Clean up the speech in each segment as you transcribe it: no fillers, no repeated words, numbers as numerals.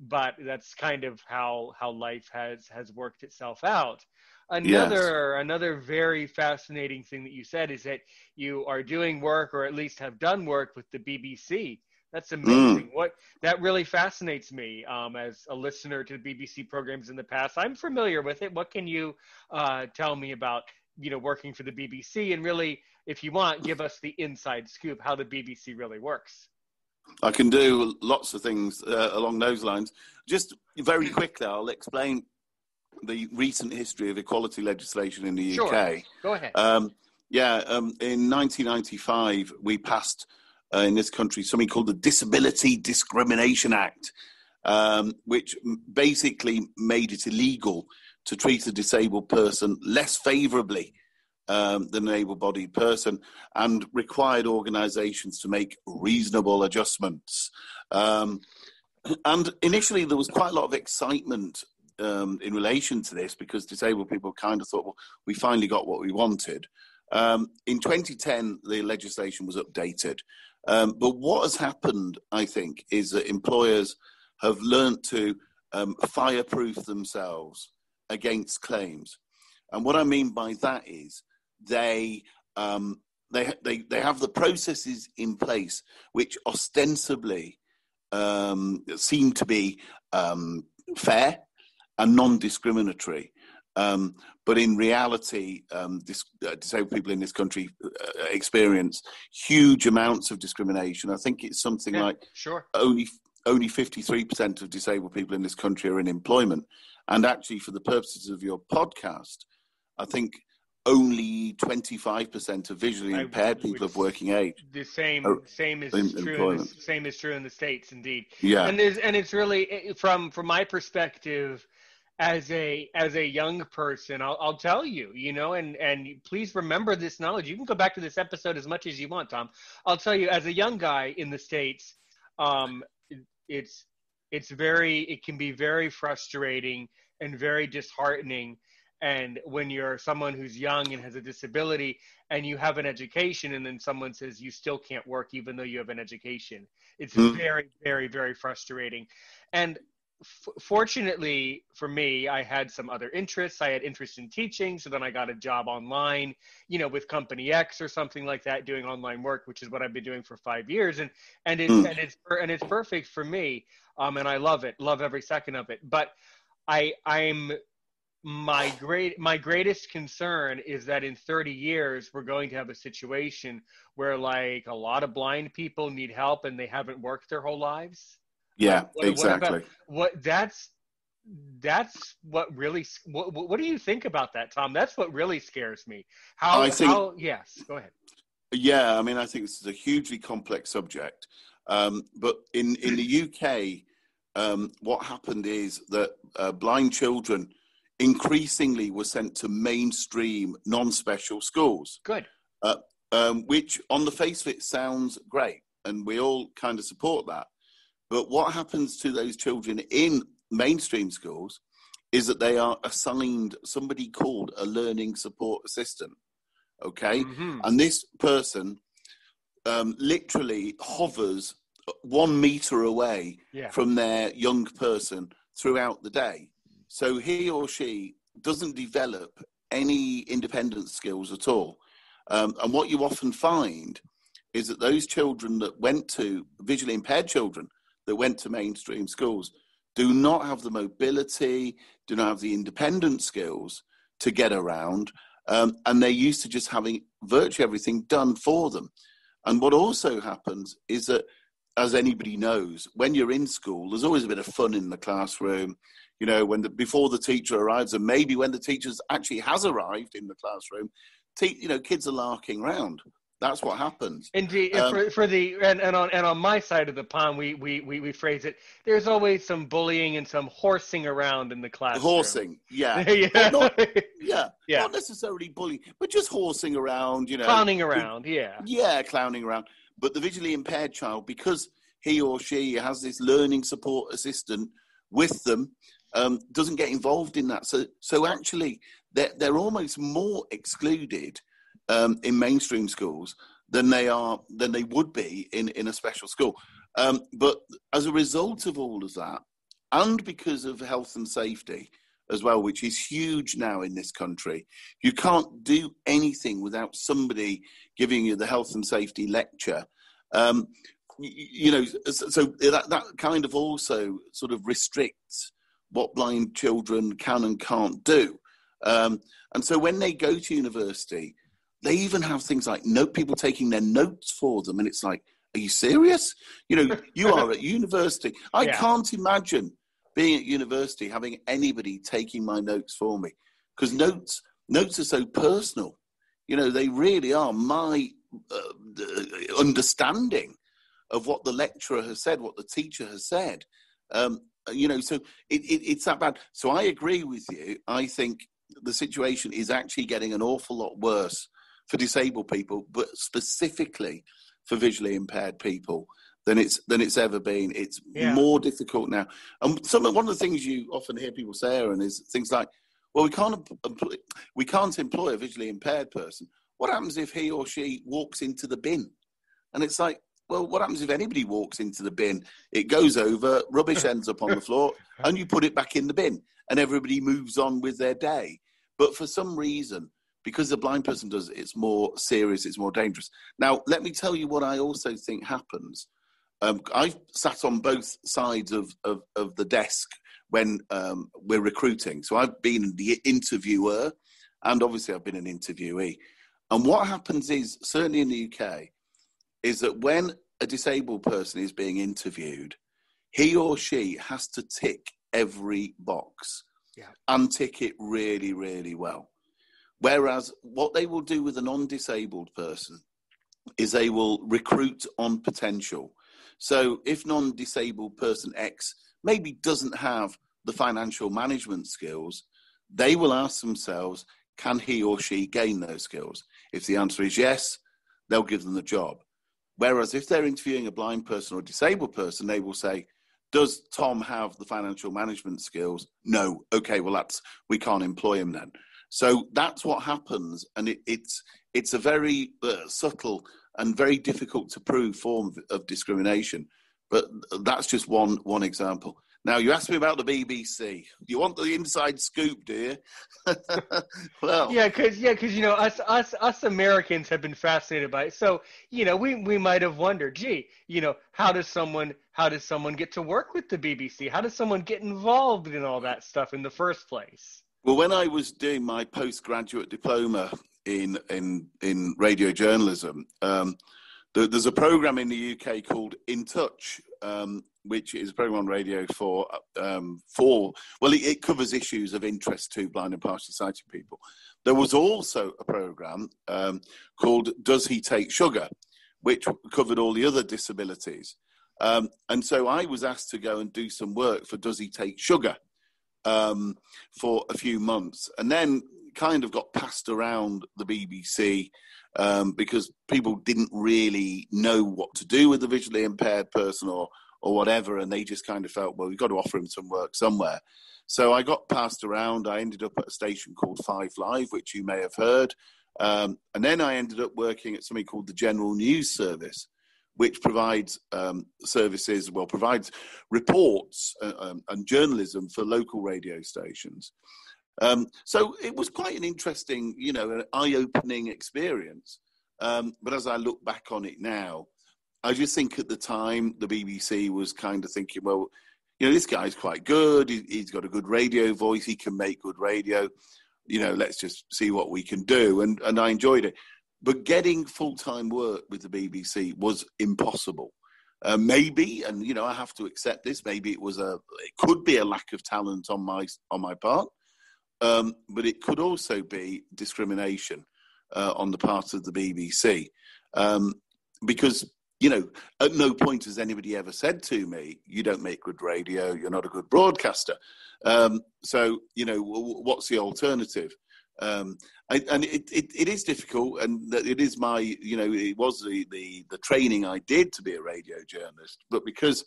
but that's kind of how life has worked itself out. Yes. Another very fascinating thing that you said is that you are doing work, or at least have done work, with the BBC. That's amazing. Mm. What that really fascinates me, as a listener to the BBC programs in the past. I'm familiar with it. What can you tell me about, working for the BBC, and really, if you want, give us the inside scoop how the BBC really works. I can do lots of things along those lines. Just very quickly, I'll explain the recent history of equality legislation in the Sure, UK. go ahead. In 1995, we passed in this country something called the Disability Discrimination Act, which basically made it illegal to treat a disabled person less favourably than an able-bodied person, and required organisations to make reasonable adjustments. And initially, there was quite a lot of excitement in relation to this, because disabled people kind of thought, well, we finally got what we wanted. In 2010, the legislation was updated. But what has happened, I think, is that employers have learnt to fireproof themselves against claims. And what I mean by that is they have the processes in place which ostensibly seem to be fair and non-discriminatory. But in reality, disabled people in this country experience huge amounts of discrimination. I think it's something like only 53% of disabled people in this country are in employment. And actually, for the purposes of your podcast, I think only 25% of visually impaired people of working age. The same is true in the States, indeed. Yeah. And it's really, from my perspective, as a young person, I'll tell you, and please remember this knowledge. You can go back to this episode as much as you want, Tom. I'll tell you, as a young guy in the States, it can be very frustrating and very disheartening. And when you're someone who's young and has a disability and you have an education, and then someone says you still can't work even though you have an education, it's very, very, very frustrating. And fortunately for me, I had some other interests. I had interest in teaching, so then I got a job online, with Company X or something like that, doing online work, which is what I've been doing for 5 years, and it's perfect for me, and I love every second of it. But my greatest concern is that in 30 years we're going to have a situation where, like, a lot of blind people need help and they haven't worked their whole lives. Yeah, exactly. That's what really. What do you think about that, Tom? That's what really scares me. Yes, go ahead. Yeah, I mean, I think this is a hugely complex subject. But in the UK, what happened is that blind children increasingly were sent to mainstream non-special schools. Good. Which on the face of it sounds great, and we all kind of support that. But what happens to those children in mainstream schools is that they are assigned somebody called a learning support assistant, okay? Mm-hmm. And this person literally hovers 1 meter away from their young person throughout the day. So he or she doesn't develop any independent skills at all. And what you often find is that those children that went to, visually impaired children that went to mainstream schools, do not have the mobility, do not have the independent skills to get around, and they're used to just having virtually everything done for them. And what also happens is that, as anybody knows, when you're in school, there's always a bit of fun in the classroom. Before the teacher arrives, and maybe when the teacher actually has arrived in the classroom, kids are larking around. That's what happens. Indeed, on my side of the pond, we phrase it. There's always some bullying and some horsing around in the classroom. Horsing, yeah, not necessarily bullying, but just horsing around. Clowning around, clowning around. But the visually impaired child, because he or she has this learning support assistant with them, doesn't get involved in that. So actually, they're almost more excluded in mainstream schools than they would be in a special school. But as a result of all of that, and because of health and safety as well, which is huge now in this country. You can't do anything without somebody giving you the health and safety lecture. So that kind of also sort of restricts what blind children can and can't do. And so when they go to university, they even have things like people taking their notes for them. And it's like, are you serious? You are at university. I can't imagine being at university, having anybody taking my notes for me, because notes are so personal. They really are my understanding of what the lecturer has said, what the teacher has said. So it's that bad. So I agree with you. I think the situation is actually getting an awful lot worse for disabled people, but specifically for visually impaired people than it's ever been. It's more difficult now. And one of the things you often hear people say, Aaron, is things like, well, we can't employ a visually impaired person. What happens if he or she walks into the bin? And it's like, well, what happens if anybody walks into the bin? It goes over, rubbish ends up on the floor, and you put it back in the bin, and everybody moves on with their day. But for some reason, because the blind person does it, it's more serious, it's more dangerous. Now, let me tell you what I also think happens. I've sat on both sides of the desk when we're recruiting. So I've been the interviewer, and obviously I've been an interviewee. And what happens is, certainly in the UK, is that when a disabled person is being interviewed, he or she has to tick every box and tick it really, really well. Whereas what they will do with a non-disabled person is they will recruit on potential. So if non-disabled person X maybe doesn't have the financial management skills, they will ask themselves, can he or she gain those skills? If the answer is yes, they'll give them the job. Whereas if they're interviewing a blind person or a disabled person, they will say, does Tom have the financial management skills? No. Okay, well, we can't employ him then. So that's what happens. And it's a very subtle and very difficult to prove form of discrimination. But that's just one example. Now, you asked me about the BBC. You want the inside scoop, do you? Well, because us Americans have been fascinated by it. So we might have wondered, how does someone get to work with the BBC? How does someone get involved in all that stuff in the first place? Well, when I was doing my postgraduate diploma in radio journalism, there's a program in the UK called In Touch, which is a program on radio it covers issues of interest to blind and partially sighted people. There was also a program called Does He Take Sugar, which covered all the other disabilities. And so I was asked to go and do some work for Does He Take Sugar for a few months, and then kind of got passed around the BBC because people didn't really know what to do with a visually impaired person or whatever, and they just kind of felt, well, we've got to offer him some work somewhere. So I got passed around. I ended up at a station called 5 Live, which you may have heard, and then I ended up working at something called the General News Service, which provides provides reports and journalism for local radio stations. So it was quite an interesting, an eye-opening experience. But as I look back on it now, I just think at the time the BBC was kind of thinking, well, this guy's quite good. He's got a good radio voice. He can make good radio. Let's just see what we can do. And I enjoyed it. But getting full-time work with the BBC was impossible. Maybe, and I have to accept this. Maybe it could be a lack of talent on my part, but it could also be discrimination on the part of the BBC, because at no point has anybody ever said to me, "You don't make good radio. You're not a good broadcaster." So what's the alternative? And it is difficult, and it is it was the training I did to be a radio journalist, but because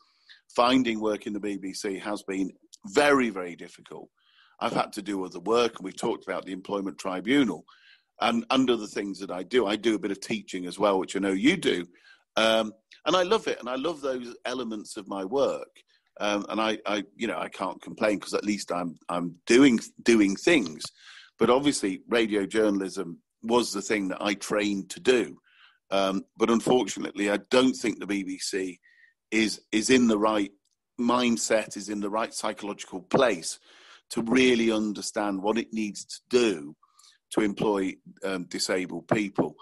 finding work in the BBC has been very, very difficult, I've had to do other work, and we've talked about the Employment Tribunal, and under the things that I do a bit of teaching as well, which I know you do, and I love it, and I love those elements of my work, and I can't complain because at least I'm doing things. But obviously, radio journalism was the thing that I trained to do. But unfortunately, I don't think the BBC is in the right mindset, is in the right psychological place to really understand what it needs to do to employ disabled people.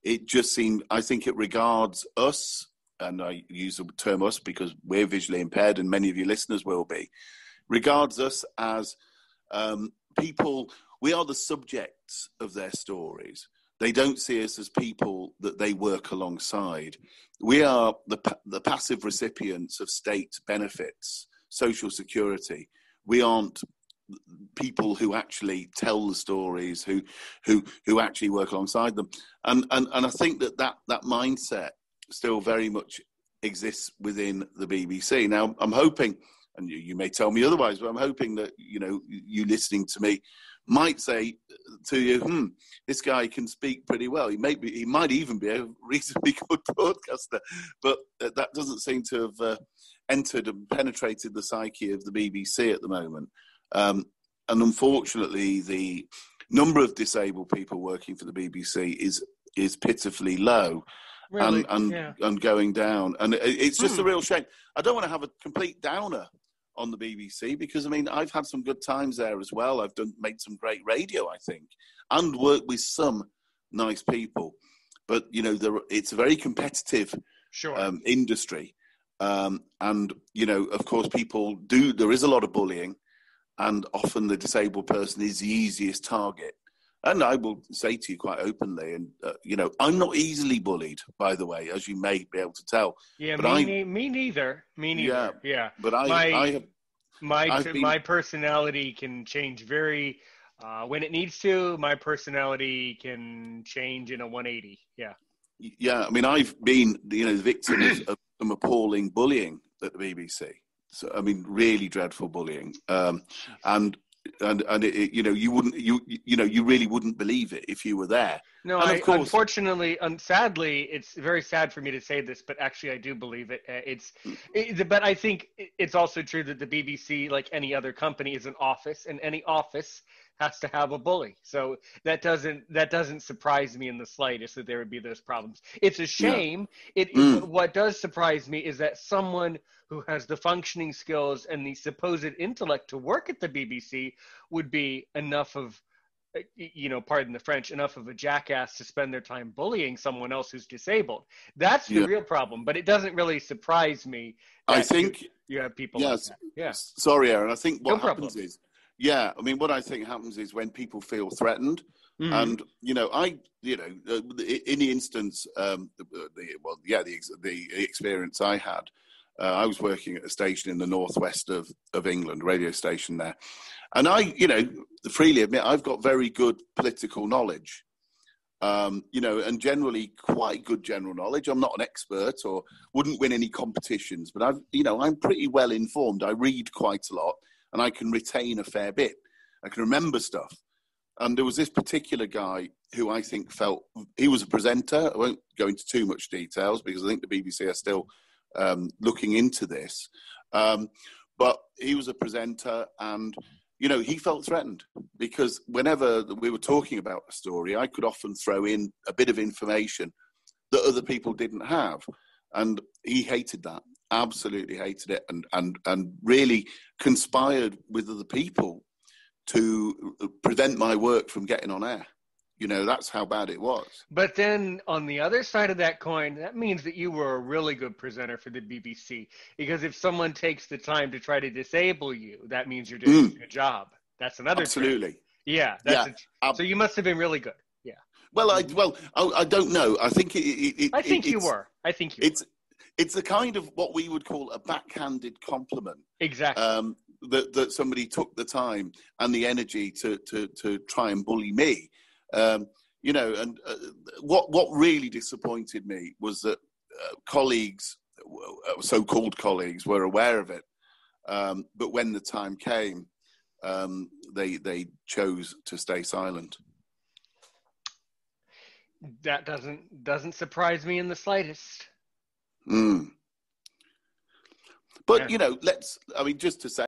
It just seems, I think it regards us, and I use the term us because we're visually impaired and many of your listeners will be, regards us as people, we are the subjects of their stories. They don't see us as people that they work alongside. We are the passive recipients of state benefits, social security. We aren't people who actually tell the stories, who actually work alongside them. And I think that mindset still very much exists within the BBC. Now, I'm hoping, and you may tell me otherwise, but I'm hoping that, you listening to me might say to you, this guy can speak pretty well. He might even be a reasonably good broadcaster, but that doesn't seem to have entered and penetrated the psyche of the BBC at the moment. And unfortunately, the number of disabled people working for the BBC is pitifully low. Really? And going down. And it's just a real shame. I don't want to have a complete downer on the BBC because, I've had some good times there as well. I've made some great radio, I think, and worked with some nice people. But, it's a very competitive industry. And, of course, there is a lot of bullying, and often the disabled person is the easiest target. And I will say to you quite openly, and I'm not easily bullied, by the way, as you may be able to tell. Yeah, but me neither. Yeah. But my personality can change very when it needs to. My personality can change in a 180. Yeah. Yeah, I've been the victim of some appalling bullying at the BBC. So really dreadful bullying, and you really wouldn't believe it if you were there. No, unfortunately, sadly, it's very sad for me to say this, but actually I do believe it. But I think it's also true that the BBC, like any other company, is an office, and any office has to have a bully. So that doesn't surprise me in the slightest that there would be those problems. It's a shame. Yeah. What does surprise me is that someone who has the functioning skills and the supposed intellect to work at the BBC would be enough of, pardon the French, enough of a jackass to spend their time bullying someone else who's disabled. That's the real problem. But it doesn't really surprise me. I think you have people like that. Yeah. Sorry, Aaron. I think what happens is, what I think happens is when people feel threatened, and in the instance, the experience I had, I was working at a station in the northwest of England, radio station there, and I, freely admit I've got very good political knowledge, and generally quite good general knowledge. I'm not an expert or wouldn't win any competitions, but I'm pretty well informed. I read quite a lot. And I can retain a fair bit. I can remember stuff. And there was this particular guy who I think he was a presenter. I won't go into too much details because I think the BBC are still looking into this. But he was a presenter and, he felt threatened because whenever we were talking about a story, I could often throw in a bit of information that other people didn't have. And he hated that. Absolutely hated it, and really conspired with other people to prevent my work from getting on air. That's how bad it was. But then on the other side of that coin, that means that you were a really good presenter for the BBC. Because if someone takes the time to try to disable you, that means you're doing a good job. That's another absolutely. Trick. Yeah. So you must have been really good. Yeah. Well, I don't know. I think I think you were. It's a kind of what we would call a backhanded compliment. Exactly. That somebody took the time and the energy to try and bully me. And what really disappointed me was that colleagues, so-called colleagues, were aware of it. But when the time came, they chose to stay silent. That doesn't surprise me in the slightest. But, Yeah. you know, I mean, just to say,